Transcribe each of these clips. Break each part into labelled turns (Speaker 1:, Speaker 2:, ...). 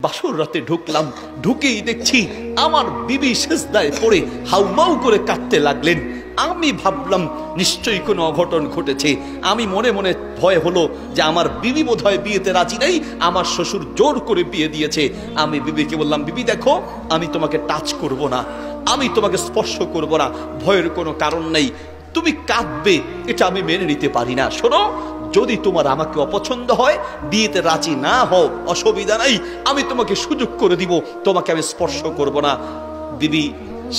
Speaker 1: বাসর রাতে ঢুকলাম, ঢুকেই দেখছি আমার বিবি সিজদায় পড়ে হাউমাউ করে কাঁদতে লাগলেন। আমি ভাবলাম নিশ্চয়ই কোনো অঘটন ঘটেছে। আমি মনে মনে ভয় হলো যে আমার বিবি বোধহয় বিয়েতে রাজি নেই, আমার শ্বশুর জোর করে বিয়ে দিয়েছে। আমি বিবিকে বললাম, বিবি দেখো, আমি তোমাকে টাচ করব না, আমি তোমাকে স্পর্শ করব না, ভয়ের কোনো কারণ নেই। তুমি কাঁদবে এটা আমি মেনে নিতে পারি না। শোনো, যদি তোমার আমাকে অপছন্দ হয়, বিয়েতে রাজি না হও, অসুবিধা নাই, আমি তোমাকে সুযোগ করে দিব, তোমাকে আমি স্পর্শ করব না। বিবি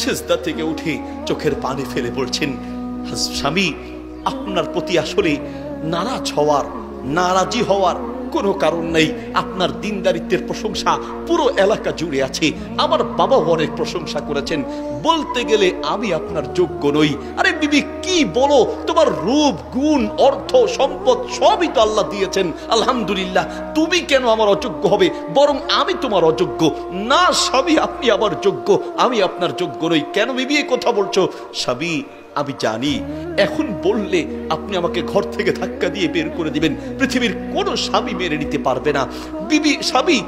Speaker 1: সিজদা থেকে উঠে চোখের পানি ফেলে বলছেন, স্বামী আপনার প্রতি আসলে নারাজি হওয়ার কোনো কারণ নেই। আপনার দিনদারিত্বের প্রশংসা পুরো এলাকা জুড়ে আছে, আমার বাবা অনেক প্রশংসা করেছেন, বলতে গেলে আমি আপনার যোগ্য নই। আরে বিবি কি বলো, তোমার রূপ গুণ অর্থ সম্পদ সবই তো আল্লাহ দিয়েছেন, আলহামদুলিল্লাহ, তুমি কেন আমার অযোগ্য হবে? বরং আমি তোমার অযোগ্য না স্বামী, আপনি আবার যোগ্য, আমি আপনার যোগ্য নই। কেন বিবি এই কথা বলছো? স্বামী আমি জানি এখন বললে আপনি আমাকে ঘর থেকে ধাক্কা দিয়ে বের করে দিবেন, পৃথিবীর কোনো স্বামী মেনে নিতে পারবে না। বিবি স্বামী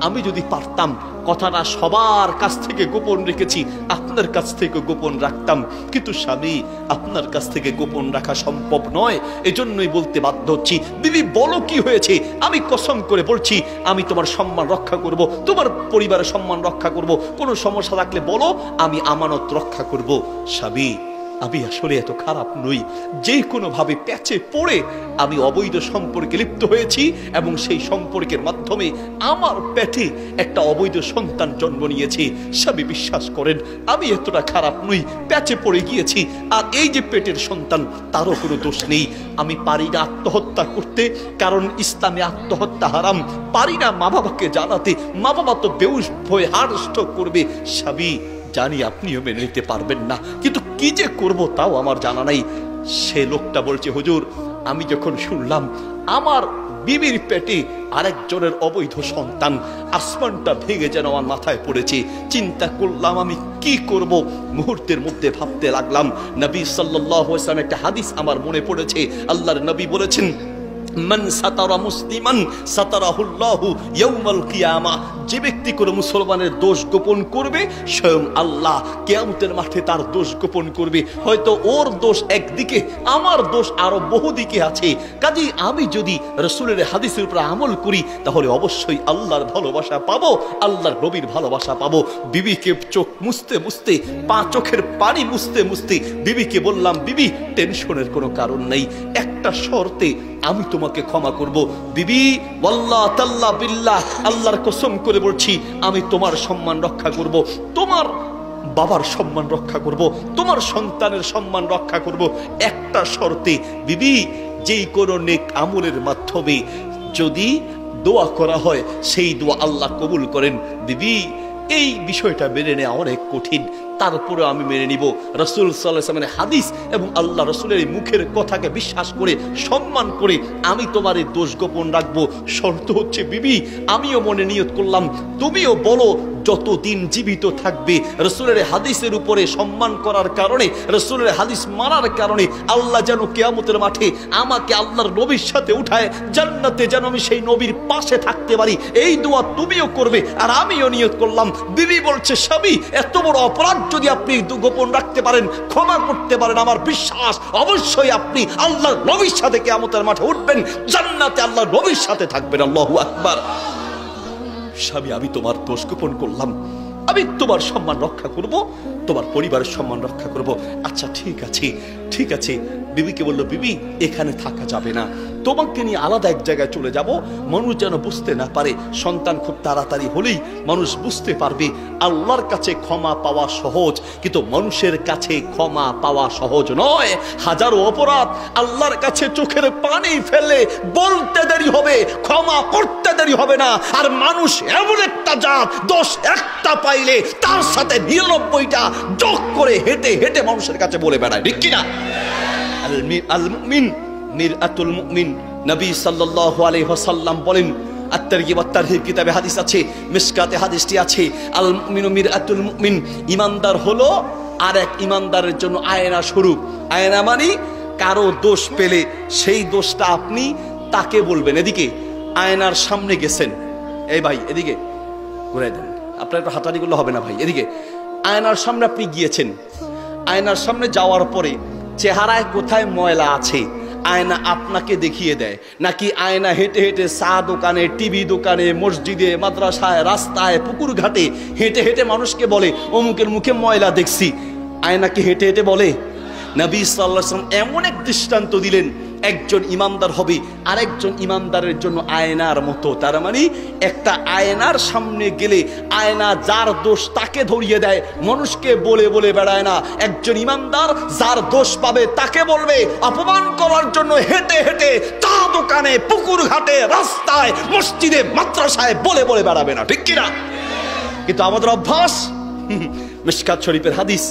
Speaker 1: আমি যদি পারতাম, কথাটা সবার কাছ থেকে গোপন রেখেছি, আপনার কাছ থেকে গোপন রাখতাম, কিন্তু স্বামী আপনার কাছ থেকে গোপন রাখা সম্ভব নয়, এজন্যই বলতে বাধ্য হচ্ছি। বিবি বলো কি হয়েছে? আমি কসম করে বলছি আমি তোমার সম্মান রক্ষা করব, তোমার পরিবারের সম্মান রক্ষা করব, কোনো সমস্যা থাকলে বলো, আমি আমানত রক্ষা করব। স্বামী আমি আসলে এত খারাপ নই, যে কোনো ভাবে প্যাচে পড়ে আমি অবৈধ সম্পর্কে লিপ্ত হয়েছি এবং সেই সম্পর্কের মাধ্যমে আমার পেটে একটা অবৈধ সন্তান জন্ম নিয়েছে। স্বামী বিশ্বাস করেন আমি এতটা খারাপ নই, প্যাচে পড়ে গিয়েছি, আর এই যে পেটের সন্তান তারও কোনো দোষ নেই। আমি পারি না আত্মহত্যা করতে, কারণ ইসলামে আত্মহত্যা হারাম, পারি না মা বাবাকে জানাতে, মা বাবা তো বেহুশ হয়ে হার্ট করবে। স্বামী জানি আপনিও মেনে নিতে পারবেন না, কিন্তু কি যে করব তাও আমার জানা নাই। সে লোকটা বলছে, হুজুর আমি যখন শুনলাম আমার বিবির পেটে আরেকজনের অবৈধ সন্তান, আসমানটা ভেঙে যেন আমার মাথায় পড়েছে। চিন্তা করলাম আমি কি করব, মুহূর্তের মধ্যে ভাবতে লাগলাম। নবী সাল্লাল্লাহু আলাইহি ওয়াসাল্লাম একটা হাদিস আমার মনে পড়েছে, আল্লাহর নবী বলেছেন, মান সাতারা মুসলিমান সাতারাহুল্লাহু ইয়াউমাল কিয়ামাহ, যে ব্যক্তি কোনো মুসলমানের দোষ গোপন করবে, স্বয়ং আল্লাহ কিয়ামতের মাঠে তার দোষ গোপন করবে। হয়তো ওর দোষ একদিকে, আমার দোষ আরো বহুদিকে আছে। কাজেই আমি যদি রাসূলের হাদিসের উপর আমল করি, তাহলে অবশ্যই আল্লাহর ভালোবাসা পাবো, আল্লাহর নবীর ভালোবাসা পাবো। বিবিকে চোখ মুছতে মুছতে, চোখের পানি মুছতে মুছতে বিবিকে বললাম, বিবি টেনশনের কোনো কারণ নেই, একটা শর্তে আমি তোমাকে ক্ষমা করব। বিবি ওয়াল্লাহ তাল্লাহ বিল্লাহ, আল্লাহর কসম করে বলছি, আমি তোমার সম্মান রক্ষা করব, তোমার বাবার সম্মান রক্ষা করব, তোমার সন্তানের সম্মান রক্ষা করব, একটা শর্তে। বিবি যেই কোনো নেক আমলের মাধ্যমে যদি দোয়া করা হয়, সেই দোয়া আল্লাহ কবুল করেন। বিবি এই বিষয়টা মেনে নেওয়া অনেক কঠিন, তারপরে আমি মেনে নিব। রাসূল সাল্লাল্লাহু আলাইহি ওয়াসাল্লামের হাদিস এবং আল্লাহ রাসূলের মুখের কথাকে বিশ্বাস করে সম্মান করে আমি তোমার এই দোষ গোপন রাখবো। শর্ত হচ্ছে বিবি আমিও মনে নিয়ত করলাম, তুমিও বলো, যতদিন জীবিত থাকবে রাসূলের হাদিসের উপরে সম্মান করার কারণে, রাসূলের হাদিস মানার কারণে আল্লাহ যেন কিয়ামতের মাঠে আমাকে আল্লাহর নবীর সাথে উঠায় জান্নাতে, যেন আমি সেই নবীর পাশে থাকতে পারি, এই দোয়া তুমিও করবে আর আমিও নিয়ত করলাম। বিবি বলছে, স্বামী এত বড় অপরাধ যদি আপনি গোপন রাখতে পারেন, ক্ষমা করতে পারেন, আমার বিশ্বাস অবশ্যই আপনি আল্লাহর নবীর সাথে কিয়ামতের মাঠে উঠবেন, জান্নাতে আল্লাহর নবীর সাথে থাকবেন। আল্লাহু আকবার। স্বামী আমি তোমার দোষ গোপন করলাম, আমি তোমার সম্মান রক্ষা করব, তোমার পরিবারের সম্মান রক্ষা করব। আচ্ছা ঠিক আছে, ঠিক আছে। বিবিকে বলল, বিবি এখানে থাকা যাবে না, তোমাকে নিয়ে আলাদা এক জায়গায় চলে যাব, মানুষ যেন বুঝতে না পারে। সন্তান খুব তাড়াতাড়ি হলেই মানুষ বুঝতে পারবে। আল্লাহর কাছে ক্ষমা পাওয়া সহজ, কিন্তু মানুষের কাছে ক্ষমা পাওয়া সহজ নয়। হাজারো অপরাধ আল্লাহর কাছে চোখের পানি ফেলে বলতে দেরি হবে, ক্ষমা করতে দেরি হবে না। আর মানুষ এমন একটা জাত, দোষ একটা পাইলে তার সাথে 99টা যোগ করে হেঁটে হেঁটে মানুষের কাছে বলে বেড়ায়, ঠিক কিনা? আল মুমিন মিরআতুল মুমিন, নবী সাল্লাল্লাহু আলাইহি ওয়াসাল্লাম বলেন, আত-তারগিব ওয়াত তারহিব কিতাবে হাদিস আছে, মিশকাতে হাদিসটি আছে, আল মুমিনু মিরআতুল মুমিন, ইমানদার হলো আর এক ইমানদারের জন্য আয়না স্বরূপ। আয়না মানে কারো দোষ পেলে সেই দোষটা আপনি তাকে বলবেন। এদিকে আয়নার সামনে গেছেন, এই ভাই এদিকে, ঘুরাই দেন, আপনার একটু হাঁটাহাঁটি করলে হবে না ভাই। এদিকে আয়নার সামনে আপনি গিয়েছেন, আয়নার সামনে যাওয়ার পরে চেহারায় কোথায় ময়লা আছে আয়না আপনাকে দেখিয়ে দেয়, নাকি আয়না হেঁটে হেঁটে চা দোকানে, টিভি দোকানে, মসজিদে, মাদ্রাসায়, রাস্তায়, পুকুর ঘাটে হেঁটে হেঁটে মানুষকে বলে অমুকের মুখে ময়লা দেখছি? আয়নাকে হেঁটে হেঁটে বলে? নবী সাল্লাল্লাহু আলাইহি ওয়াসাল্লাম এমন এক দৃষ্টান্ত দিলেন, একজন ইমানদার হবে আরেকজন ইমানদারের জন্য আয়নার মতো। তার মানে একটা আয়নার সামনে গেলে আয়না যার দোষ তাকে ধরিয়ে দেয়, মানুষকে বলে বলে বেড়ায় না। একজন ইমানদার যার দোষ পাবে তাকে বলবে, অপমান করার জন্য হেঁটে হেঁটে চা দোকানে, পুকুর ঘাটে, রাস্তায়, মসজিদে, মাদ্রাসায় বলে বলে বেড়াবে না, ঠিক কিনা? কিন্তু আমাদের অভ্যাস, মিশকাত শরীফের হাদিস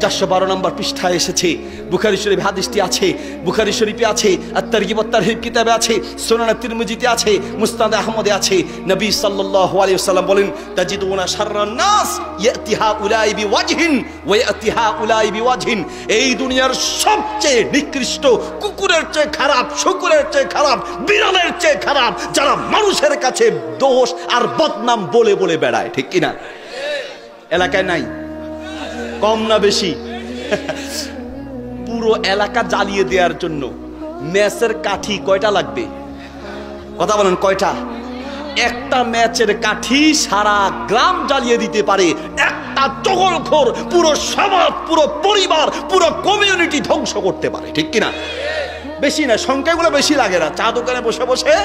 Speaker 1: 412 নম্বর পৃষ্ঠায় এসেছে, বুখারী শরীফে হাদিসটি আছে, বুখারী শরীফে আছে, আত-তারগিব ওয়াত-তারহিব কিতাবে আছে, সুনান তিরমিজিতে আছে, মুসনাদ আহমদে আছে। নবী সাল্লাল্লাহু আলাইহি ওয়াসাল্লাম বলেন, তাজিদুনা শাররান নাস ইয়াতি হাউলাই বিওয়াজহিন ওয়া ইয়াতি হাউলাই বিওয়াজহিন। এই দুনিয়ার সবচেয়ে নিকৃষ্ট, কুকুরের চেয়ে খারাপ, শুকুরের চেয়ে খারাপ, বিড়ালের চেয়ে খারাপ যারা মানুষের কাছে দোষ আর বদনাম বলে বলে বেড়ায়, ঠিক কিনা? এলাকায় নাই? কম না বেশি? পুরো এলাকা জ্বালিয়ে দেওয়ার জন্য ম্যাচের কাঠি কয়টা লাগবে? কথা বলেন, কয়টা? একটা ম্যাচের কাঠি সারা গ্রাম জ্বালিয়ে দিতে পারে। একটা চগলখোর পুরো সমাজ, পুরো পরিবার, পুরো কমিউনিটি ধ্বংস করতে পারে, ঠিক কিনা? বেশি না, সংখ্যাগুলো বেশি লাগে না। চা দোকানে বসে বসে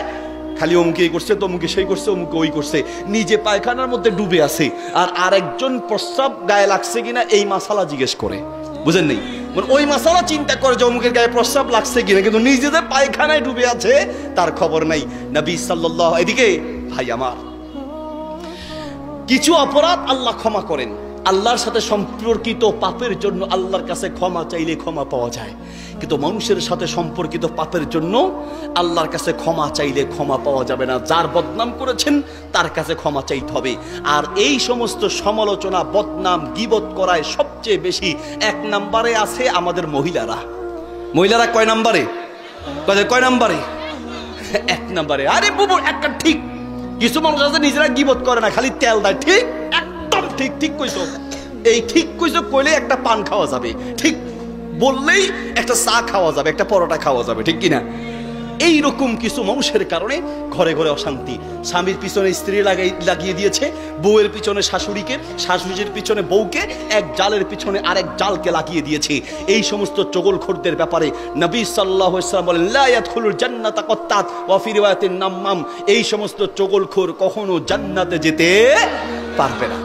Speaker 1: খালি অমুকে এই করছে, তমুকে সেই করছে, অমুকে ওই করছে, নিজে পায়খানার মধ্যে ডুবে আছে, আর আরেকজন প্রস্রাব গায়ে লাগছে কিনা এই মাসালা জিজ্ঞেস করে, বুঝেন নেই? মানে ওই মাসালা চিন্তা করে যে অমুকের গায়ে প্রস্রাব লাগছে কিনা, কিন্তু নিজেদের পায়খানায় ডুবে আছে, তার খবর নাই। নবী সাল্লাল্লাহু, এদিকে ভাই আমার, কিছু অপরাধ আল্লাহ ক্ষমা করেন। আল্লাহর সাথে সম্পর্কিত পাপের জন্য আল্লাহর কাছে ক্ষমা চাইলে ক্ষমা পাওয়া যায়, কিন্তু মানুষের সাথে সম্পর্কিত পাপের জন্য আল্লাহর কাছে ক্ষমা চাইলে ক্ষমা পাওয়া যাবে না। যার বদনাম করেছেন তার কাছে ক্ষমা চাইতে হবে। আর এই সমস্ত সমালোচনা, বদনাম, গীবত করায় সবচেয়ে বেশি 1 নম্বরে আছে আমাদের মহিলারা। মহিলারা কয় নম্বরে? কয় নম্বরে? 1 নম্বরে। আরে বুবু, একটা ঠিক, কিছু মানুষ আছে নিজেরা গীবত করে না, খালি তেল দেয়। ঠিক, একদম ঠিক, ঠিক কইছো। এই ঠিক কইছো কইলে একটা পান খাওয়া যাবে, ঠিক বললেই একটা চা খাওয়া যাবে, একটা পরোটা খাওয়া যাবে, ঠিক কিনা? এইরকম কিছু মানুষের কারণে ঘরে ঘরে অশান্তি। স্বামীর পিছনে স্ত্রী লাগিয়ে দিয়েছে, বউয়ের পিছনে শাশুড়িকে, শাশুড়ির পিছনে বউকে, এক জালের পিছনে আরেক জালকে লাগিয়ে দিয়েছে। এই সমস্ত চগলখোরদের ব্যাপারে নবী সাল্লাল্লাহু আলাইহি ওয়াসাল্লাম বলেন, লা ইয়াদখুলুল জান্নাতা কাত্তাত ওয়া ফি রিওয়ায়াতিন নাম্মাম। এই সমস্ত চগলখোর কখনো জান্নাতে যেতে পারবে না।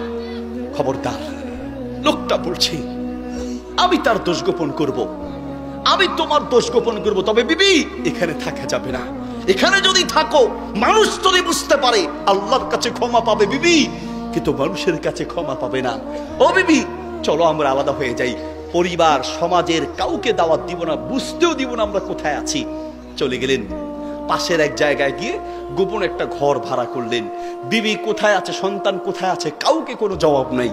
Speaker 1: খবরদার, লোকটা বলছে আমি তার দোষ গোপন করব, আমি তোমার দোষ গোপন করব, তবে বিবি এখানে থাকা যাবে না। এখানে যদি থাকো, মানুষ যদি বুঝতে পারে, আল্লাহর কাছে ক্ষমা পাবে বিবি, কিন্তু মানুষের কাছে ক্ষমা পাবে না। ও বিবি, চলো আমরা আলাদা হয়ে যাই। পরিবার, সমাজের কাউকে দাওয়াত দিব না, বুঝতেও দিব না আমরা কোথায় আছি। চলে গেলেন পাশের এক জায়গায় গিয়ে গোপন একটা ঘর ভাড়া করলেন। বিবি কোথায় আছে, সন্তান কোথায় আছে, কাউকে কোনো জবাব নাই।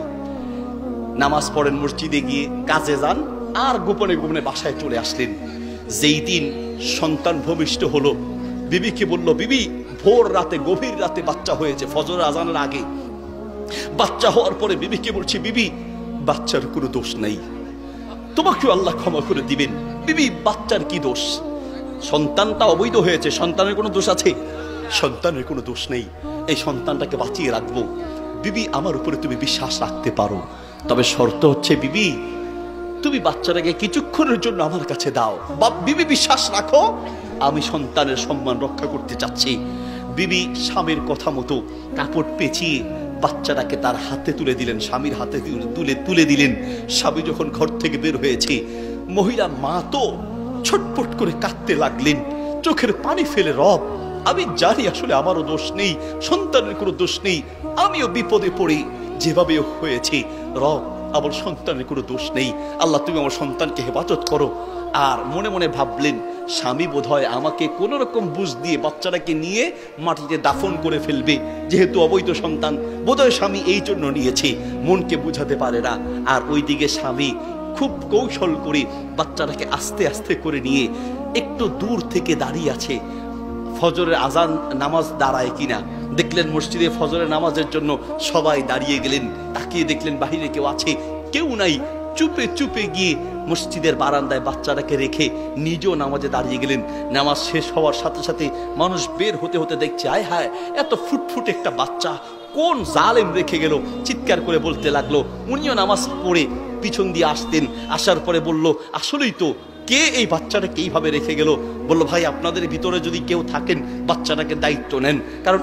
Speaker 1: নামাজ পড়েন, মসজিদে গিয়ে কাজে যান, আর গোপনে গোপনে বাসায় চলে আসলেন। যেই দিন সন্তান ভূমিষ্ঠ হলো, বিবিকে বলল, বিবি ভোর রাতে, গভীর রাতে বাচ্চা হয়েছে, ফজর আজানের আগে বাচ্চা হওয়ার পরে বিবিকে বলছি, বিবি বাচ্চার কোনো দোষ নাই, তোমাকেও আল্লাহ ক্ষমা করে দিবেন। বিবি বাচ্চার কি দোষ? সন্তানটা অবৈধ হয়েছে, সন্তানের কোনো দোষ আছে? সন্তানের কোনো দোষ নেই, এই সন্তানটাকে বাঁচিয়ে রাখবো। বিবি আমার উপরে তুমি বিশ্বাস রাখতে পারো, তবে শর্ত হচ্ছে বিবি তুমি বাচ্চাটাকে কিছুক্ষণের জন্য আমার কাছে দাও। বিবি বিশ্বাস রাখো, আমি সন্তানের সম্মান রক্ষা করতে চাচ্ছি। বিবি স্বামীর কথা মতো কাপড় পেঁচিয়ে বাচ্চাটাকে তার হাতে তুলে দিলেন, স্বামীর হাতে তুলে দিলেন। স্বামী যখন ঘর থেকে বের হয়েছে, মহিলা মা তো ছটফট করে কাঁদতে লাগলেন, চোখের পানি ফেলে, রব আমি জানি আসলে আমারও দোষ নেই, সন্তানের কোনো দোষ নেই, আমিও বিপদে পড়ি যেভাবে হয়েছে, রব আমার সন্তানের কোনো দোষ নেই, আল্লাহ তুমি আমার সন্তানকে হেফাজত করো। আর মনে মনে ভাবলেন, স্বামী বোধহয় আমাকে কোন রকম বুঝ দিয়ে বাচ্চাটাকে নিয়ে মাটিতে দাফন করে ফেলবে, যেহেতু অবৈধ সন্তান, বোধহয় স্বামী এই জন্য নিয়েছে, মনকে বুঝাতে পারে না। আর ওইদিকে স্বামী খুব কৌশল করে বাচ্চাটাকে আস্তে আস্তে করে নিয়ে একটু দূর থেকে দাঁড়িয়ে আছে, ফজরের আজান নামাজ দাঁড়ায় কিনা। দেখলেন মসজিদে ফজরের নামাজের জন্য সবাই দাঁড়িয়ে গেলেন, তাকিয়ে দেখলেন বাহিরে কেউ আছে, কেউ নাই। চুপে চুপে গিয়ে মসজিদের বারান্দায় বাচ্চাটাকে রেখে নিজেও নামাজে দাঁড়িয়ে গেলেন। নামাজ শেষ হওয়ার সাথে সাথে মানুষ বের হতে হতে দেখছে, আয় হায়, এত ফুটফুট একটা বাচ্চা কোন জালেম রেখে গেল। চিৎকার করে বলতে লাগলো। উনিও নামাজ পড়ে পিছন দিয়ে আসতেন, আসার পরে বলল, আসলেই তো, কে এই বাচ্চাটাকে এইভাবে রেখে গেল? বলল, ভাই আপনাদের ভিতরে যদি কেউ থাকেন বাচ্চাটাকে দায়িত্ব নেন, কারণ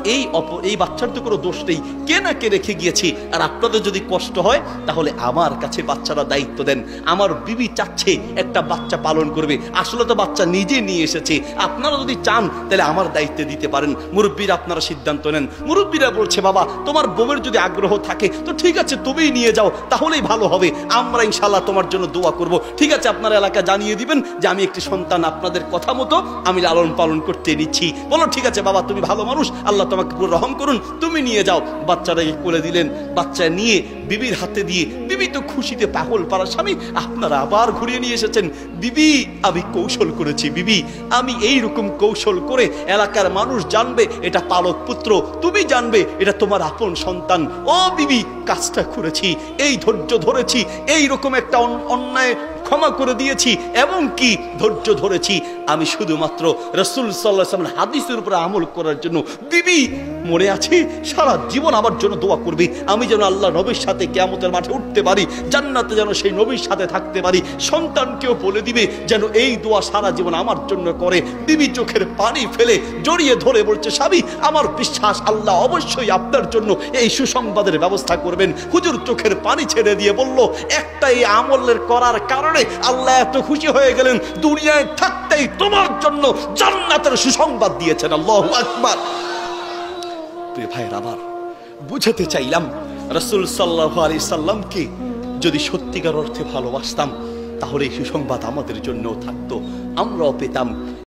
Speaker 1: এই বাচ্চার তো কোনো দোষ নেই, কে না কে রেখে গিয়েছে। আর আপনাদের যদি কষ্ট হয় তাহলে আমার কাছে বাচ্চারা দায়িত্ব দেন। আমার বিবি চাচ্ছে একটা বাচ্চা পালন করবে, আসলে তো বাচ্চা নিজে নিয়ে এসেছে, আপনারা যদি চান তাহলে আমার দায়িত্বে দিতে পারেন। মুরব্বীরা আপনারা সিদ্ধান্ত নেন। মুরব্বীরা বলছে, বাবা তোমার বউয়ের যদি আগ্রহ থাকে তো ঠিক আছে, তুমিই নিয়ে যাও, তাহলেই ভালো হবে, আমরা ইনশাল্লাহ তোমার জন্য দোয়া করব। ঠিক আছে, আপনার এলাকা জানিয়ে দিবেন যে আমি একটি সন্তান আপনাদের কথা মতো আমি লালন পালন করতে নিচ্ছি। বলো, ঠিক আছে বাবা, তুমি ভালো মানুষ, আল্লাহ তোমাকে পুরো রহম করুন, তুমি নিয়ে যাও। বাচ্চাটাকে কোলে দিলেন, বাচ্চা নিয়ে বিবির হাতে দিয়ে, বিবি তো খুশিতে পাগল পারা। স্বামী আপনারা আবার ঘুরিয়ে নিয়ে এসেছেন। বিবি, আমি কৌশল করেছি বিবি, আমি এই রকম কৌশল করে এলাকার মানুষ জানবে এটা পালক পুত্র, তুমি জানবে এটা তোমার আপন সন্তান। ও বিবি, কাজটা করেছি, এই ধৈর্য ধরেছি, এই রকম একটা অন্যায় ক্ষমা করে দিয়েছি, এবং কি ধৈর্য ধরেছি আমি শুধুমাত্র রাসূল সাল্লাল্লাহু আলাইহি ওয়াসাল্লামের হাদিসের উপর আমল করার জন্য। বিবি, মনে আছে সারা জীবন আমার জন্য দোয়া করবে, আমি যেন আল্লাহ নবীর সাথে কিয়ামতের মাঠে উঠতে পারি, জান্নাতে যেন সেই নবীর সাথে থাকতে পারি। সন্তানকেও বলে দিবে যেন এই দোয়া সারা জীবন আমার জন্য করে। বিবি চোখের পানি ফেলে জড়িয়ে ধরে বলছে, স্বামী আমার বিশ্বাস আল্লাহ অবশ্যই আপনার জন্য এই সুসংবাদের ব্যবস্থা করবেন। হুজুর চোখের পানি ছেড়ে দিয়ে বলল, একটা এই আমলের করার কারণে আল্লাহ এত খুশি হয়ে গেলেন, দুনিয়ায় থাকতেই তোমার জন্য জান্নাতের সুসংবাদ দিয়েছেন। আল্লাহু আকবার। প্রিয় ভাইয়ের আমার, বুঝাতে চাইলাম রাসূল সাল্লাল্লাহু আলাইহি সাল্লামকে যদি সত্যিকার অর্থে ভালোবাসতাম তাহলে এই সুসংবাদ আমাদের জন্যও থাকতো, আমরাও পেতাম।